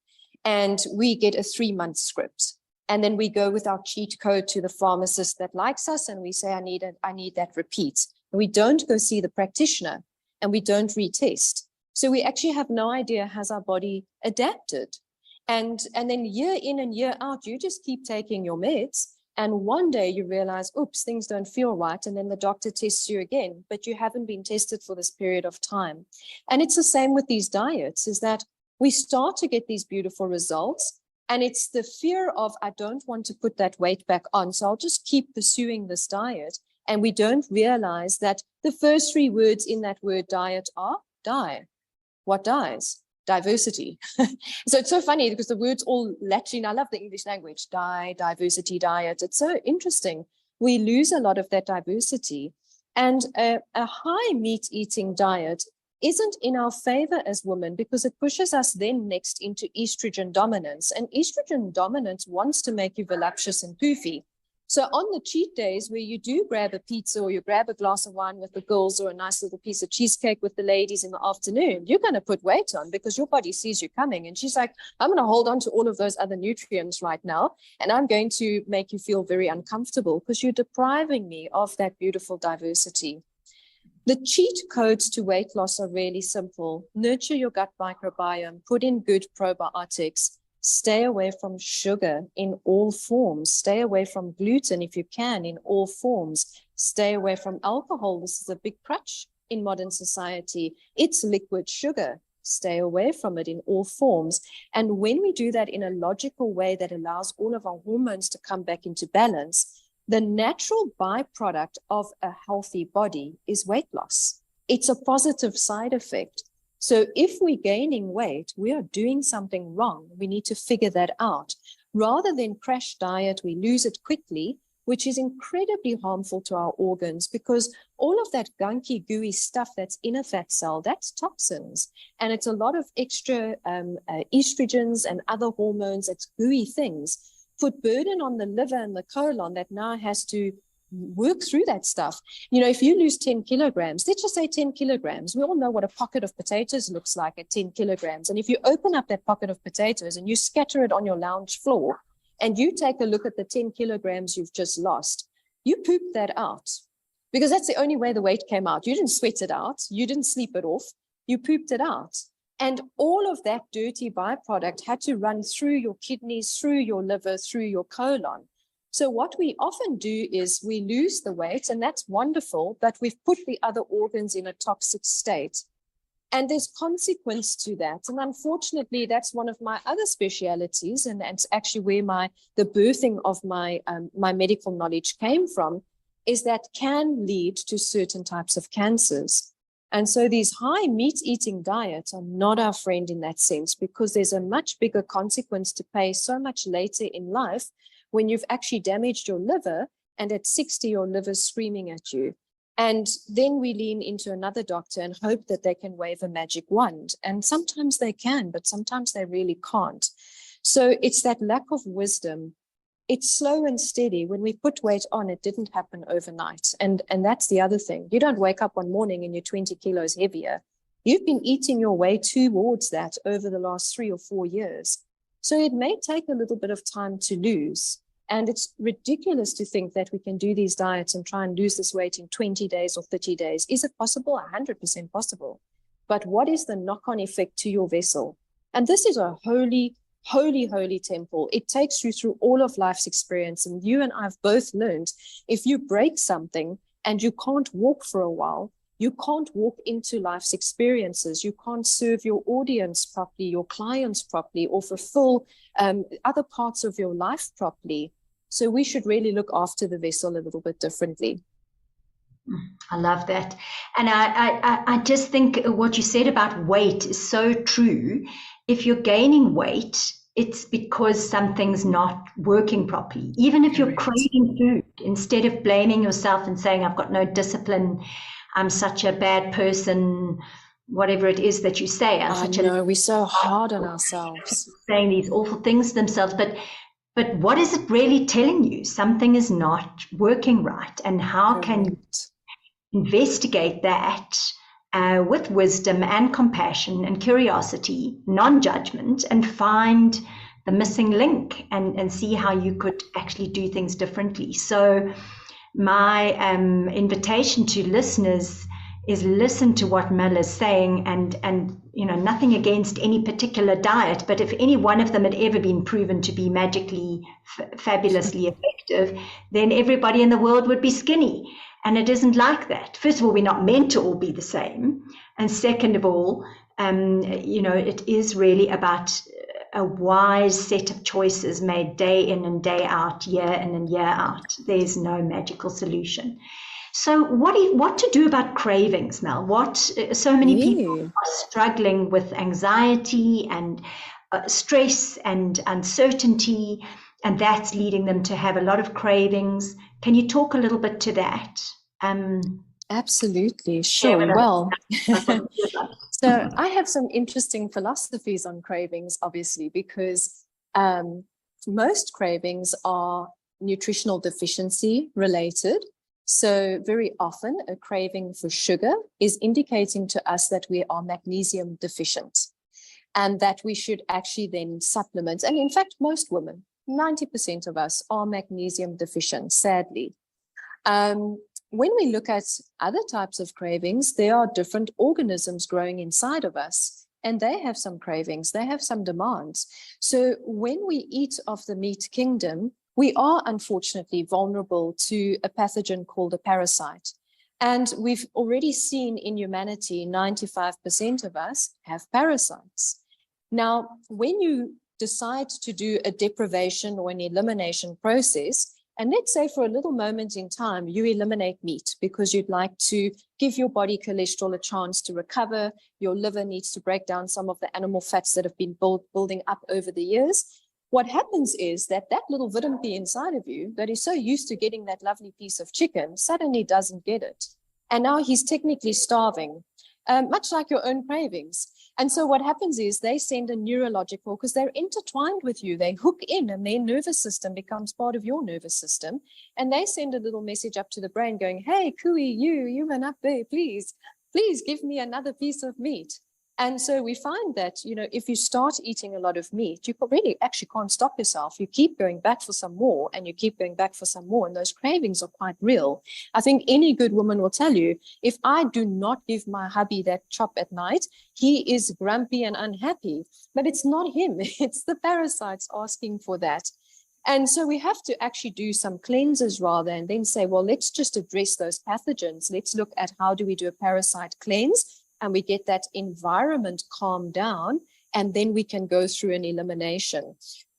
and we get a 3-month script. And then we go with our cheat code to the pharmacist that likes us, and we say, I need that repeat. And we don't go see the practitioner, and we don't retest. So we actually have no idea, has our body adapted? And then year in and year out, you just keep taking your meds. And one day you realize, oops, things don't feel right. And then the doctor tests you again, but you haven't been tested for this period of time. And it's the same with these diets, is that we start to get these beautiful results. And it's the fear of, I don't want to put that weight back on, so I'll just keep pursuing this diet. And we don't realize that the first 3 words in that word diet are die. What dies? diversity. So it's so funny because the words all latching. I love the English language, diversity, diet. It's so interesting. We lose a lot of that diversity. And a high meat eating diet isn't in our favor as women because it pushes us then next into estrogen dominance. And estrogen dominance wants to make you voluptuous and poofy. So on the cheat days where you do grab a pizza or you grab a glass of wine with the girls or a nice little piece of cheesecake with the ladies in the afternoon, you're going to put weight on because your body sees you coming. And she's like, I'm going to hold on to all of those other nutrients right now. And I'm going to make you feel very uncomfortable because you're depriving me of that beautiful diversity. The cheat codes to weight loss are really simple. Nurture your gut microbiome, put in good probiotics, stay away from sugar in all forms, stay away from gluten if you can in all forms, stay away from alcohol. This is a big crutch in modern society. It's liquid sugar. Stay away from it in all forms. And when we do that in a logical way that allows all of our hormones to come back into balance, the natural byproduct of a healthy body is weight loss. It's a positive side effect. So if we're gaining weight, we are doing something wrong. We need to figure that out. Rather than crash diet, we lose it quickly, which is incredibly harmful to our organs because all of that gunky, gooey stuff that's in a fat cell, that's toxins. And it's a lot of extra estrogens and other hormones, it's gooey things. Put burden on the liver and the colon that now has to work through that stuff. You know, if you lose 10 kilograms, let's just say 10 kilograms, we all know what a pocket of potatoes looks like at 10 kilograms. And if you open up that pocket of potatoes and you scatter it on your lounge floor and you take a look at the 10 kilograms you've just lost, you poop that out because that's the only way the weight came out. You didn't sweat it out. You didn't sleep it off. You pooped it out. And all of that dirty byproduct had to run through your kidneys, through your liver, through your colon. So what we often do is we lose the weight, and that's wonderful, but we've put the other organs in a toxic state. And there's consequence to that. And unfortunately, that's one of my other specialities, and that's actually where the birthing of my medical knowledge came from, is that can lead to certain types of cancers. And so these high meat-eating diets are not our friend in that sense, because there's a much bigger consequence to pay so much later in life when you've actually damaged your liver, and at 60, your liver's screaming at you. And then we lean into another doctor and hope that they can wave a magic wand. And sometimes they can, but sometimes they really can't. So it's that lack of wisdom. It's slow and steady. When we put weight on, it didn't happen overnight. And that's the other thing. You don't wake up one morning and you're 20 kilos heavier. You've been eating your way towards that over the last 3 or 4 years. So it may take a little bit of time to lose. And it's ridiculous to think that we can do these diets and try and lose this weight in 20 days or 30 days. Is it possible? 100% possible. But what is the knock-on effect to your vessel? And this is a holy, holy, holy temple. It takes you through all of life's experience. And you and I have both learned, if you break something and you can't walk for a while, you can't walk into life's experiences. You can't serve your audience properly, your clients properly, or fulfill other parts of your life properly. So we should really look after the vessel a little bit differently. I love that. And I just think what you said about weight is so true. If you're gaining weight, it's because something's not working properly. Even if you're craving food, instead of blaming yourself and saying, I've got no discipline, I'm such a bad person, whatever it is that you say. We're so hard on ourselves. Saying these awful things to themselves. But what is it really telling you? Something is not working right. And how can you investigate that with wisdom and compassion and curiosity, non-judgment, and find the missing link and see how you could actually do things differently. So my invitation to listeners is listen to what Mel is saying, and you know, nothing against any particular diet, but if any one of them had ever been proven to be magically fabulously effective, then everybody in the world would be skinny. And it isn't like that. First of all, we're not meant to all be the same. And second of all, you know, it is really about a wise set of choices made day in and day out, year in and year out. There's no magical solution. So what to do about cravings, Mel? So many people Yeah. are struggling with anxiety and stress and uncertainty, and that's leading them to have a lot of cravings. Can you talk a little bit to that? Absolutely, Share sure. with us Well, what you would so like. I have some interesting philosophies on cravings, obviously, because um, most cravings are nutritional deficiency related. So very often a craving for sugar is indicating to us that we are magnesium deficient and that we should actually then supplement. And in fact, most women, 90% of us are magnesium deficient, sadly. When we look at other types of cravings, there are different organisms growing inside of us, and they have some cravings, they have some demands. So when we eat of the meat kingdom, we are unfortunately vulnerable to a pathogen called a parasite. And we've already seen in humanity, 95% of us have parasites. Now, when you decide to do a deprivation or an elimination process, and let's say for a little moment in time, you eliminate meat because you'd like to give your body cholesterol a chance to recover. Your liver needs to break down some of the animal fats that have been building up over the years. What happens is that little vitamin B inside of you that is so used to getting that lovely piece of chicken suddenly doesn't get it. And now he's technically starving, much like your own cravings. And so what happens is they send a neurological, because they're intertwined with you, they hook in and their nervous system becomes part of your nervous system. And they send a little message up to the brain going, hey, Cooey, you went up there, please give me another piece of meat. And so we find that, if you start eating a lot of meat, you really actually can't stop yourself. You keep going back for some more and you keep going back for some more. And those cravings are quite real. I think any good woman will tell you, if I do not give my hubby that chop at night, he is grumpy and unhappy. But it's not him. It's the parasites asking for that. And so we have to actually do some cleanses rather and then say, well, let's just address those pathogens. Let's look at how do we do a parasite cleanse and we get that environment calmed down, and then we can go through an elimination.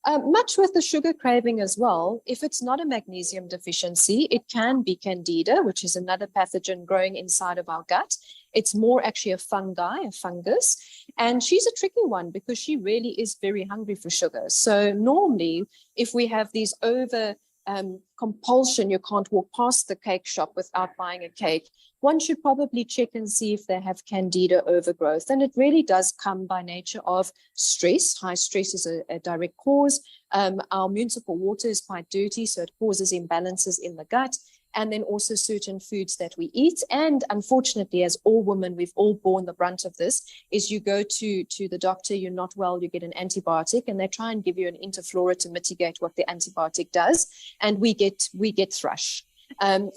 Much with the sugar craving as well, if it's not a magnesium deficiency, it can be candida, which is another pathogen growing inside of our gut. It's more actually a fungus, and she's a tricky one because she really is very hungry for sugar. So normally, if we have these over compulsion, you can't walk past the cake shop without buying a cake, one should probably check and see if they have candida overgrowth. And it really does come by nature of stress. High stress is a direct cause. Our municipal water is quite dirty, so it causes imbalances in the gut. And then also certain foods that we eat. And unfortunately, as all women, we've all borne the brunt of this, is you go to the doctor, you're not well, you get an antibiotic, and they try and give you an interflora to mitigate what the antibiotic does. And we get thrush,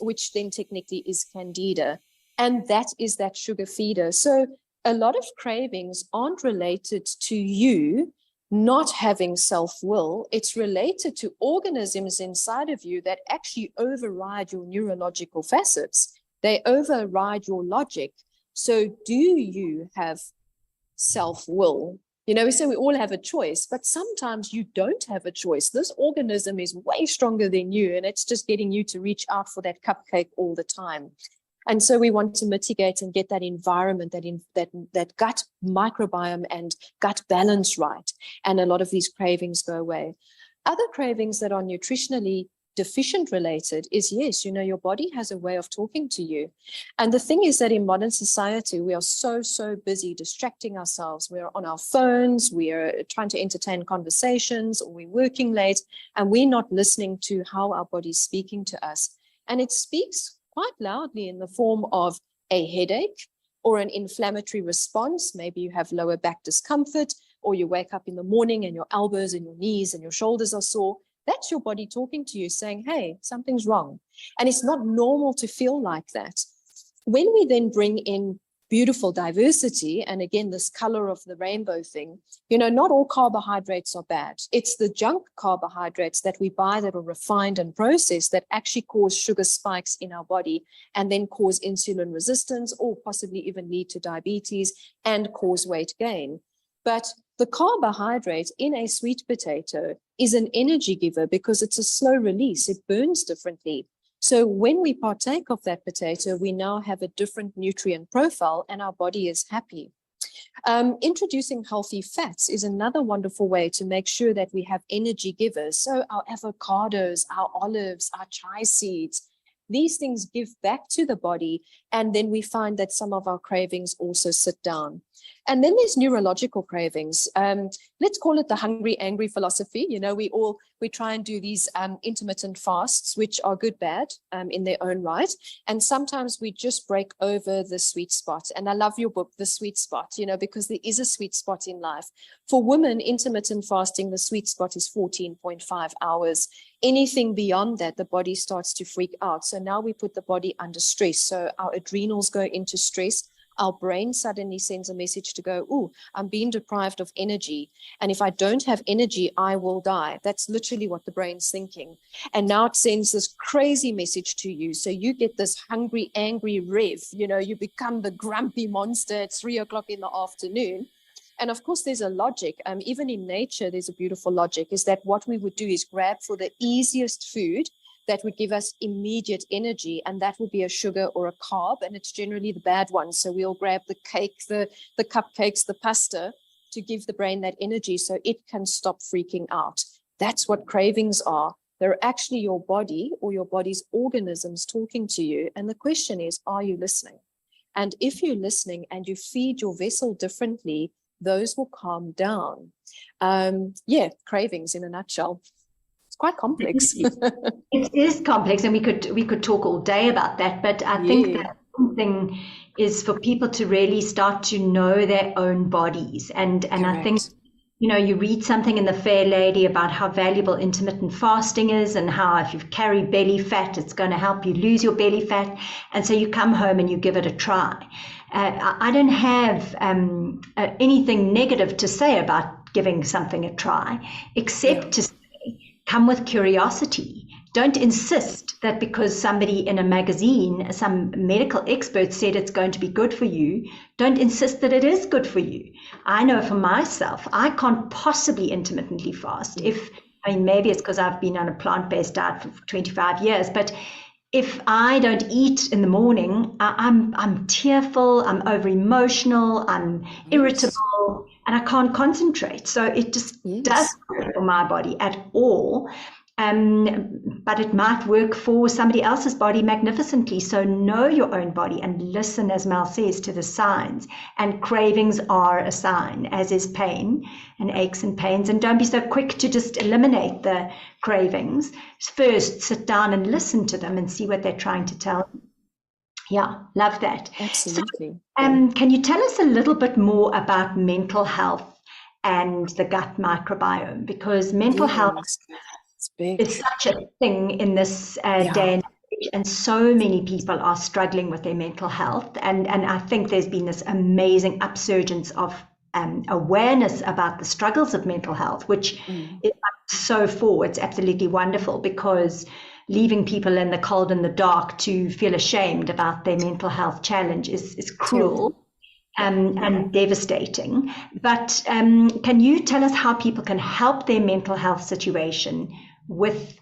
which then technically is candida. And that is that sugar feeder. So a lot of cravings aren't related to you not having self-will. It's related to organisms inside of you that actually override your neurological facets. They override your logic. So do you have self-will? We say we all have a choice, but sometimes you don't have a choice. This organism is way stronger than you, and it's just getting you to reach out for that cupcake all the time. And so we want to mitigate and get that environment, that gut microbiome and gut balance right. And a lot of these cravings go away. Other cravings that are nutritionally deficient related is, yes, your body has a way of talking to you. And the thing is that in modern society, we are so busy distracting ourselves. We're on our phones, we are trying to entertain conversations, or we're working late, and we're not listening to how our body's speaking to us. And it speaks quite loudly in the form of a headache or an inflammatory response. Maybe you have lower back discomfort, or you wake up in the morning and your elbows and your knees and your shoulders are sore. That's your body talking to you saying, hey, something's wrong. And it's not normal to feel like that. When we then bring in beautiful diversity, and again, this color of the rainbow thing, not all carbohydrates are bad. It's the junk carbohydrates that we buy that are refined and processed that actually cause sugar spikes in our body and then cause insulin resistance, or possibly even lead to diabetes and cause weight gain. But the carbohydrate in a sweet potato is an energy giver because it's a slow release. It burns differently. So when we partake of that potato, we now have a different nutrient profile and our body is happy. Introducing healthy fats is another wonderful way to make sure that we have energy givers. So our avocados, our olives, our chia seeds, these things give back to the body. And then we find that some of our cravings also sit down. And then there's neurological cravings. Let's call it the hungry, angry philosophy. You know, we try and do these intermittent fasts, which are good, bad in their own right. And sometimes we just break over the sweet spot. And I love your book, The Sweet Spot, you know, because there is a sweet spot in life. For women, intermittent fasting, the sweet spot is 14.5 hours. Anything beyond that, the body starts to freak out. So now we put the body under stress. So our adrenals go into stress. Our brain suddenly sends a message to go, oh, I'm being deprived of energy. And if I don't have energy, I will die. That's literally what the brain's thinking. And now it sends this crazy message to you. So you get this hungry, angry rev. You know, you become the grumpy monster at 3 o'clock in the afternoon. And of course, there's a logic. Even in nature, there's a beautiful logic, is that what we would do is grab for the easiest food that would give us immediate energy, and that would be a sugar or a carb, and it's generally the bad ones. So we'll grab the cake, the cupcakes, the pasta to give the brain that energy so it can stop freaking out. That's what cravings are. They're actually your body or your body's organisms talking to you. And the question is, are you listening? And if you're listening and you feed your vessel differently, those will calm down. Cravings in a nutshell. It's quite complex. It is complex, and we could talk all day about that. But I think that something is for people to really start to know their own bodies. And I think, you know, you read something in the Fair Lady about how valuable intermittent fasting is, and how if you carry belly fat, it's going to help you lose your belly fat. And so you come home and you give it a try. I don't have anything negative to say about giving something a try, except to come with curiosity. Don't insist that because somebody in a magazine, some medical expert said it's going to be good for you, don't insist that it is good for you. I know for myself, I can't possibly intermittently fast. Maybe it's because I've been on a plant-based diet for 25 years, but if I don't eat in the morning, I'm tearful, I'm over-emotional, I'm irritable, and I can't concentrate. So it just doesn't work for my body at all. But it might work for somebody else's body magnificently. So know your own body and listen, as Mel says, to the signs. And cravings are a sign, as is pain and aches and pains. And don't be so quick to just eliminate the cravings. First, sit down and listen to them and see what they're trying to tell you. Yeah, love that. Absolutely. So, can you tell us a little bit more about mental health and the gut microbiome? Because mental health is such a thing in this day and age, and so many people are struggling with their mental health. And I think there's been this amazing upsurgence of awareness about the struggles of mental health, which is so for. It's absolutely wonderful, because leaving people in the cold and the dark to feel ashamed about their mental health challenge is cruel. And devastating. But can you tell us how people can help their mental health situation with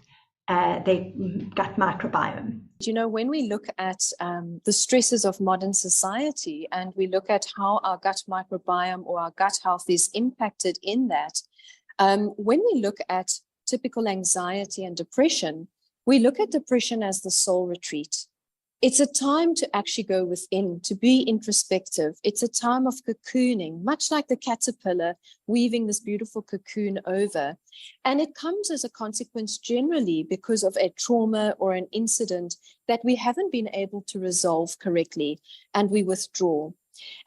their gut microbiome? You know, when we look at the stresses of modern society, and we look at how our gut microbiome or our gut health is impacted in that, when we look at typical anxiety and depression, we look at depression as the soul retreat. It's a time to actually go within, to be introspective. It's a time of cocooning, much like the caterpillar weaving this beautiful cocoon over. And it comes as a consequence generally because of a trauma or an incident that we haven't been able to resolve correctly, and we withdraw.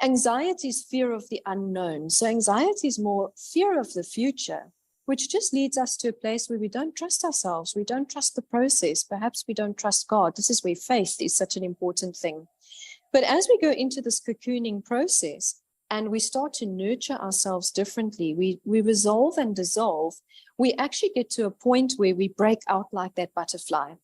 Anxiety is fear of the unknown. So anxiety is more fear of the future, which just leads us to a place where we don't trust ourselves. We don't trust the process. Perhaps we don't trust God. This is where faith is such an important thing. But as we go into this cocooning process and we start to nurture ourselves differently, we resolve and dissolve, we actually get to a point where we break out like that butterfly.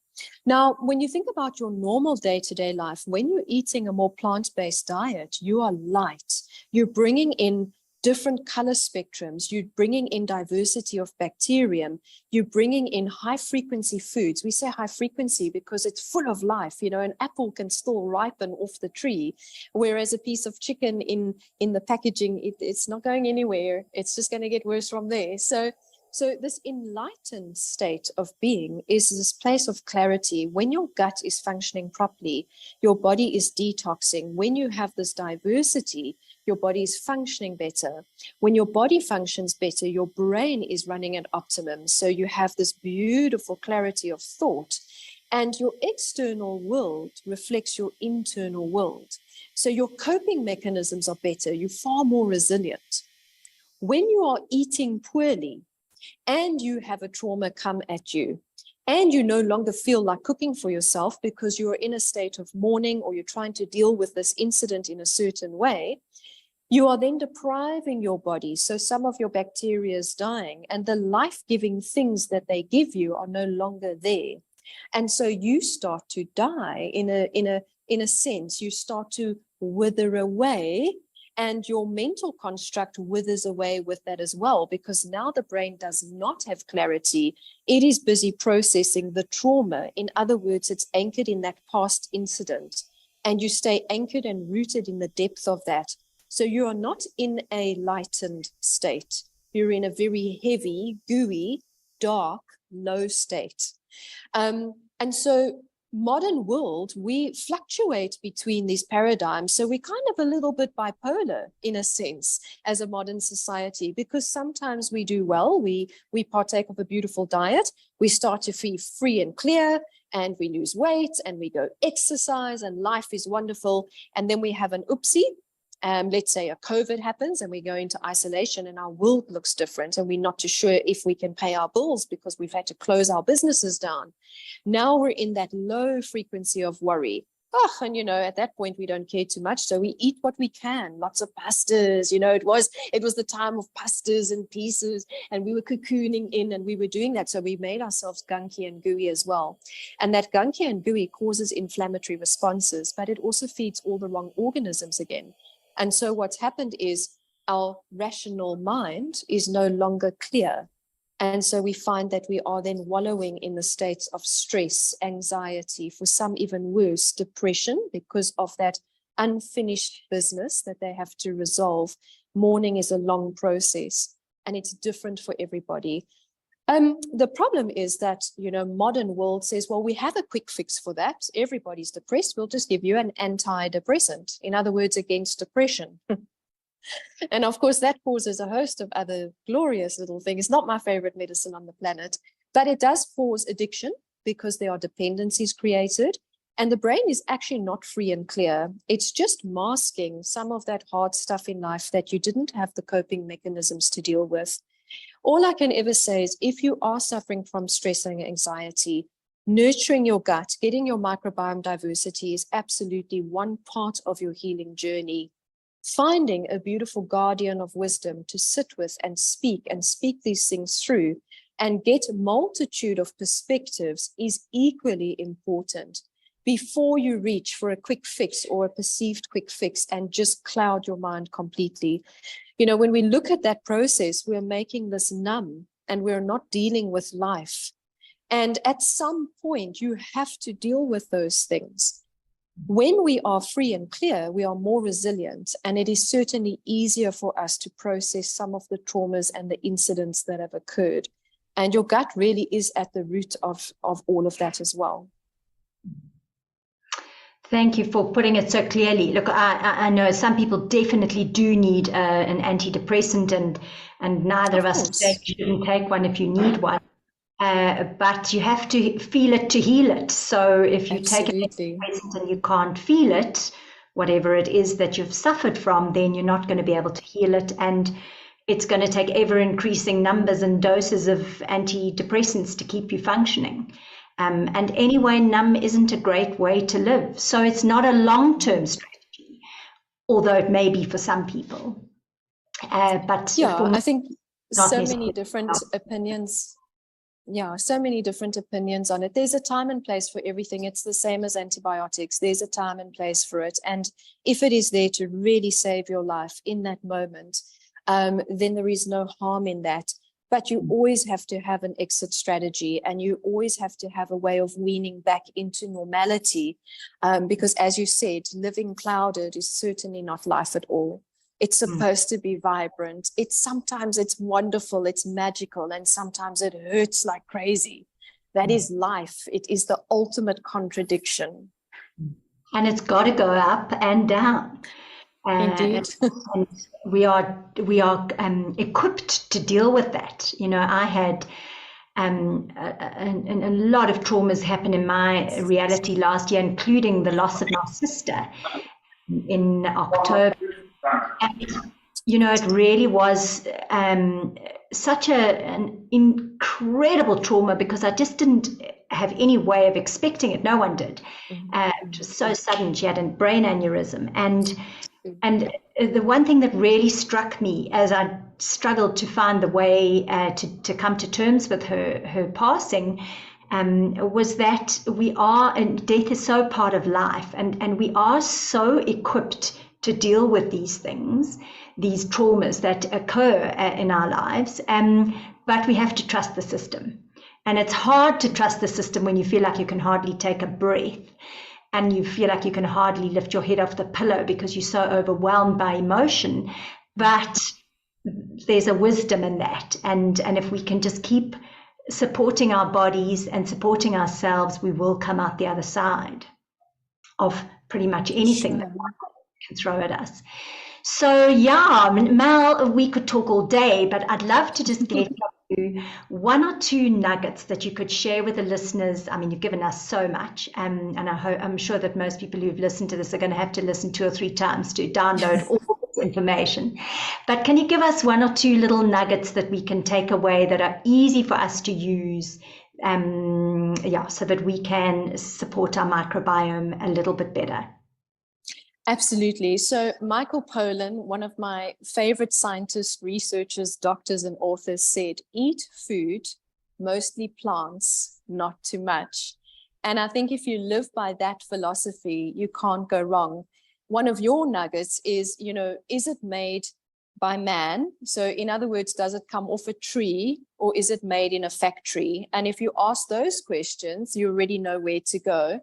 Now, when you think about your normal day-to-day life, when you're eating a more plant-based diet, you are light. You're bringing in different color spectrums, you're bringing in diversity of bacterium, you're bringing in high frequency foods. We say high frequency because it's full of life. You know, an apple can still ripen off the tree, whereas a piece of chicken in the packaging, it's not going anywhere. It's just going to get worse from there. So this enlightened state of being is this place of clarity. When your gut is functioning properly, your body is detoxing. When you have this diversity, your body is functioning better. When your body functions better, your brain is running at optimum. So you have this beautiful clarity of thought, and your external world reflects your internal world. So your coping mechanisms are better. You're far more resilient. When you are eating poorly, and you have a trauma come at you, and you no longer feel like cooking for yourself because you're in a state of mourning, or you're trying to deal with this incident in a certain way, you are then depriving your body. So some of your bacteria is dying, and the life-giving things that they give you are no longer there. And so you start to die in a sense. You start to wither away, and your mental construct withers away with that as well, because now the brain does not have clarity. It is busy processing the trauma. In other words, it's anchored in that past incident, and you stay anchored and rooted in the depth of that. So you are not in a lightened state. You're in a very heavy, gooey, dark, low state. And so modern world, we fluctuate between these paradigms. So we're kind of a little bit bipolar in a sense as a modern society, because sometimes we do well, we partake of a beautiful diet, we start to feel free and clear, and we lose weight, and we go exercise, and life is wonderful. And then we have an oopsie. Let's say a COVID happens and we go into isolation, and our world looks different, and we're not too sure if we can pay our bills because we've had to close our businesses down. Now we're in that low frequency of worry. Oh, and at that point we don't care too much, so we eat what we can. Lots of pastas. It was the time of pastas and pieces, and we were cocooning in, and we were doing that. So we made ourselves gunky and gooey as well. And that gunky and gooey causes inflammatory responses, but it also feeds all the wrong organisms again. And so what's happened is our rational mind is no longer clear. And so we find that we are then wallowing in the states of stress, anxiety, for some even worse, depression, because of that unfinished business that they have to resolve. Mourning is a long process, and it's different for everybody. The problem is that, modern world says, well, we have a quick fix for that. Everybody's depressed. We'll just give you an antidepressant. In other words, against depression. And of course, that causes a host of other glorious little things. It's not my favorite medicine on the planet, but it does cause addiction because there are dependencies created. And the brain is actually not free and clear. It's just masking some of that hard stuff in life that you didn't have the coping mechanisms to deal with. All I can ever say is, if you are suffering from stress and anxiety, nurturing your gut, getting your microbiome diversity is absolutely one part of your healing journey. Finding a beautiful guardian of wisdom to sit with and speak these things through and get a multitude of perspectives is equally important before you reach for a quick fix or a perceived quick fix and just cloud your mind completely. When we look at that process, we're making this numb, and we're not dealing with life. And at some point, you have to deal with those things. When we are free and clear, we are more resilient, and it is certainly easier for us to process some of the traumas and the incidents that have occurred. And your gut really is at the root of all of that as well. Thank you for putting it so clearly. Look, I know some people definitely do need an antidepressant, and neither of us shouldn't take one if you need one. But you have to feel it to heal it. So if you take an antidepressant and you can't feel it, whatever it is that you've suffered from, then you're not going to be able to heal it. And it's going to take ever increasing numbers and doses of antidepressants to keep you functioning. And anyway, numb isn't a great way to live. So it's not a long-term strategy, although it may be for some people. But yeah, for me, I think so many different opinions. Yeah, so many different opinions on it. There's a time and place for everything. It's the same as antibiotics. There's a time and place for it. And if it is there to really save your life in that moment, then there is no harm in that. But you always have to have an exit strategy, and you always have to have a way of weaning back into normality. Because as you said, living clouded is certainly not life at all. It's supposed to be vibrant. Sometimes it's wonderful, it's magical, and sometimes it hurts like crazy. That is life. It is the ultimate contradiction. And it's got to go up and down. Indeed. And we are equipped to deal with that. You know, I had a lot of traumas happen in my reality last year, including the loss of my sister in October. And, you know, it really was such an incredible trauma, because I just didn't have any way of expecting it. No one did. It was so sudden. She had a brain aneurysm. And the one thing that really struck me as I struggled to find the way to come to terms with her passing was that and death is so part of life, and we are so equipped to deal with these things, these traumas that occur in our lives, but we have to trust the system. And it's hard to trust the system when you feel like you can hardly take a breath, and you feel like you can hardly lift your head off the pillow because you're so overwhelmed by emotion. But there's a wisdom in that. And if we can just keep supporting our bodies and supporting ourselves, we will come out the other side of pretty much anything that life can throw at us. So yeah, Mel, we could talk all day, but I'd love to just get you one or two nuggets that you could share with the listeners. I mean, you've given us so much, and I'm sure that most people who've listened to this are going to have to listen 2 or 3 times to download all this information. But can you give us one or two little nuggets that we can take away that are easy for us to use, so that we can support our microbiome a little bit better? Absolutely. So Michael Pollan, one of my favorite scientists, researchers, doctors, and authors, said, eat food, mostly plants, not too much. And I think if you live by that philosophy, you can't go wrong. One of your nuggets is, is it made by man? So in other words, does it come off a tree, or is it made in a factory? And if you ask those questions, you already know where to go.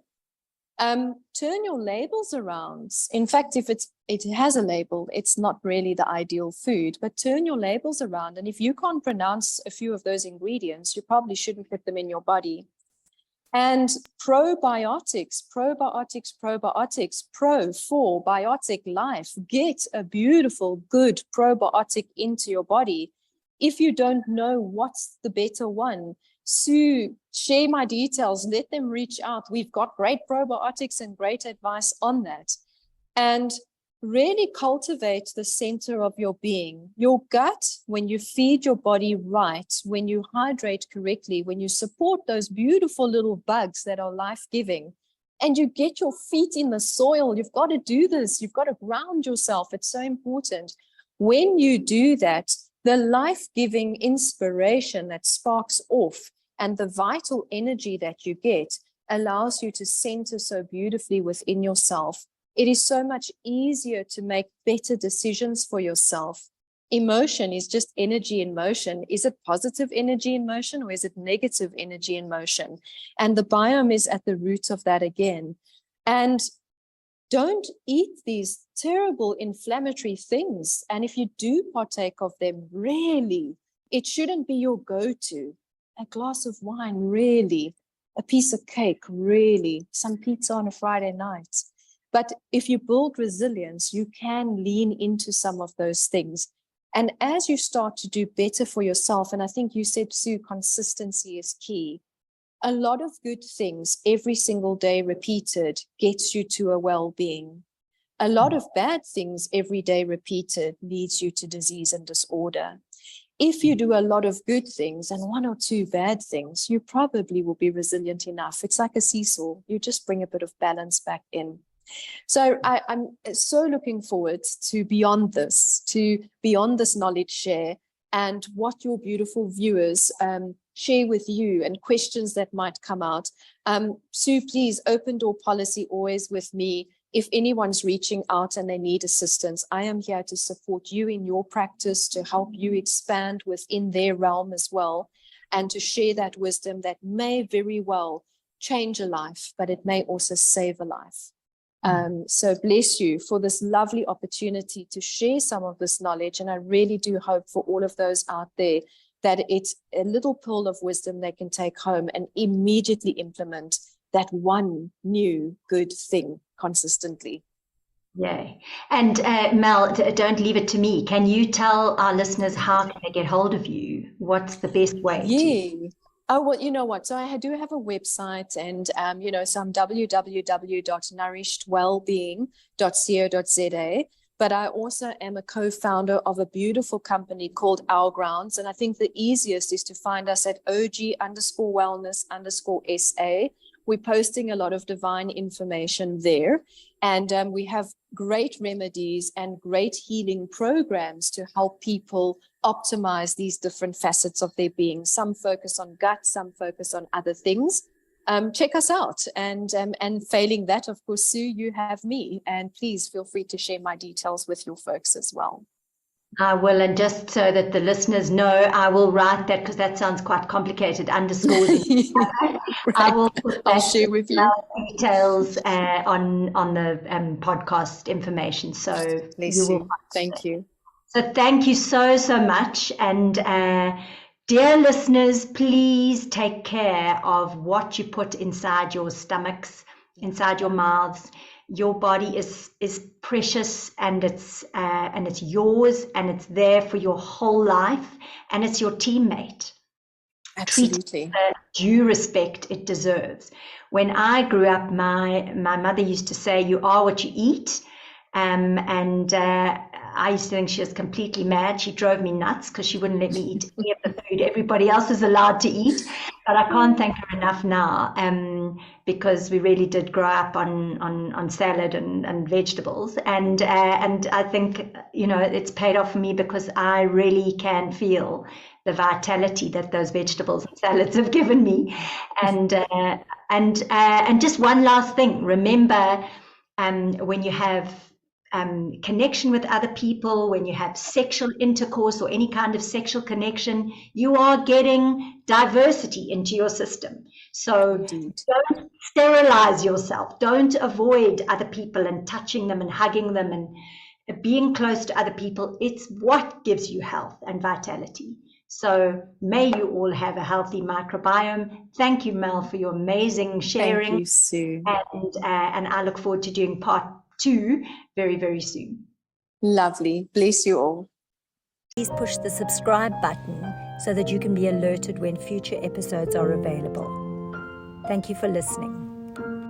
Turn your labels around. In fact, if it has a label, it's not really the ideal food, but turn your labels around. And if you can't pronounce a few of those ingredients, you probably shouldn't put them in your body. And probiotics, pro for biotic life. Get a beautiful, good probiotic into your body. If you don't know what's the better one, Sue, share my details, let them reach out. We've got great probiotics and great advice on that. And really cultivate the center of your being. Your gut, when you feed your body right, when you hydrate correctly, when you support those beautiful little bugs that are life-giving, and you get your feet in the soil, you've got to do this. You've got to ground yourself. It's so important. When you do that, the life-giving inspiration that sparks off and the vital energy that you get allows you to center so beautifully within yourself. It is so much easier to make better decisions for yourself. Emotion is just energy in motion. Is it positive energy in motion, or is it negative energy in motion? And the biome is at the root of that again. And don't eat these terrible inflammatory things. And if you do partake of them, really, it shouldn't be your go-to. A glass of wine, really. A piece of cake, really. Some pizza on a Friday night. But if you build resilience, you can lean into some of those things. And as you start to do better for yourself, and I think you said, Sue, consistency is key. A lot of good things every single day repeated gets you to a well-being. A lot of bad things every day repeated leads you to disease and disorder. If you do a lot of good things and 1 or 2 bad things, you probably will be resilient enough. It's like a seesaw. You just bring a bit of balance back in. So I'm so looking forward to beyond this knowledge share, and what your beautiful viewers share with you, and questions that might come out. Sue, please, open door policy always with me. if anyone's reaching out and they need assistance, I am here to support you in your practice, to help you expand within their realm as well, and to share that wisdom that may very well change a life, but it may also save a life. So bless you for this lovely opportunity to share some of this knowledge. And I really do hope for all of those out there that it's a little pearl of wisdom they can take home and immediately implement that one new good thing consistently. Yay. And Mel, don't leave it to me. Can you tell our listeners how can they get hold of you? What's the best way to? Oh, well, you know what? So I do have a website, and, so I'm www.nourishedwellbeing.co.za. But I also am a co-founder of a beautiful company called Our Grounds. And I think the easiest is to find us at OG_wellness_SA. We're posting a lot of divine information there. And we have great remedies and great healing programs to help people optimize these different facets of their being. Some focus on gut, some focus on other things. Check us out. And failing that, of course, Sue, you have me. And please feel free to share my details with your folks as well. I will, and just so that the listeners know, I will write that because that sounds quite complicated, underscores. Right. I will put I'll share with you details on the podcast information. So bless you. Thank you. So thank you so much. And dear listeners, please take care of what you put inside your stomachs, inside your mouths. Your body is precious, and it's yours, and it's there for your whole life, and it's your teammate. Absolutely. Treat it with due respect it deserves. When I grew up, my mother used to say, "You are what you eat," and I used to think she was completely mad. She drove me nuts because she wouldn't let me eat any of the food everybody else is allowed to eat. But I can't thank her enough now, because we really did grow up on salad and vegetables. And I think, it's paid off for me because I really can feel the vitality that those vegetables and salads have given me. And just one last thing, remember, when you have connection with other people, when you have sexual intercourse or any kind of sexual connection, you are getting diversity into your system. So Indeed. Don't sterilize yourself. Don't avoid other people and touching them and hugging them and being close to other people. It's what gives you health and vitality. So may you all have a healthy microbiome. Thank you, Mel, for your amazing sharing. Thank you, Sue. And I look forward to doing part 2 very, very soon. Lovely. Bless you all. Please push the subscribe button so that you can be alerted when future episodes are available. Thank you for listening.